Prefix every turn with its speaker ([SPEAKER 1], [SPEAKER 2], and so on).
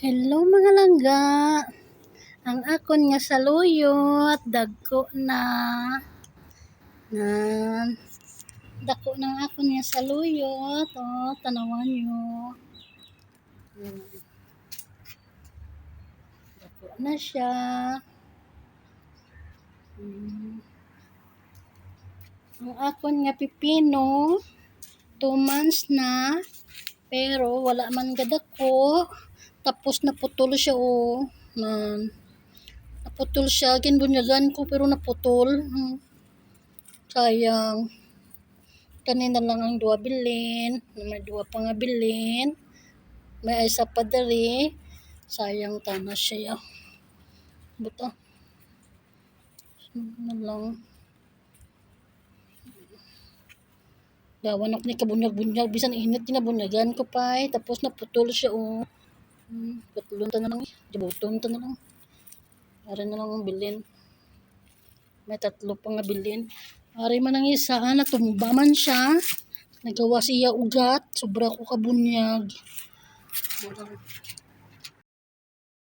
[SPEAKER 1] Hello mga langga. Ang akon nga saluyot dagko na. Nan dako ng akon nga saluyot. Oh, tanawan nyo. Dako na siya. Ang akon nga pipino 2 months na pero wala man gadako. Tapos naputol siya oh. Naputol siya. Ginbunyagan ko pero naputol. Sayang. Kanina lang ang 2 bilin. May 2 pa nga bilin. May isa pa dali. Sayang tana siya. Buta. Ano lang. Gawan ako ni kabunyag-bunyag. Bisan init kinabunyagan ko pa eh. Tapos naputol siya oh. Putulon ta na lang. Jabuton ta na lang. Ari na lang ang bilin. May 3 pa nga bilin. Ari man ang isa. Natumba man siya. Nagawa siya ugat. Sobra ko kabunyag.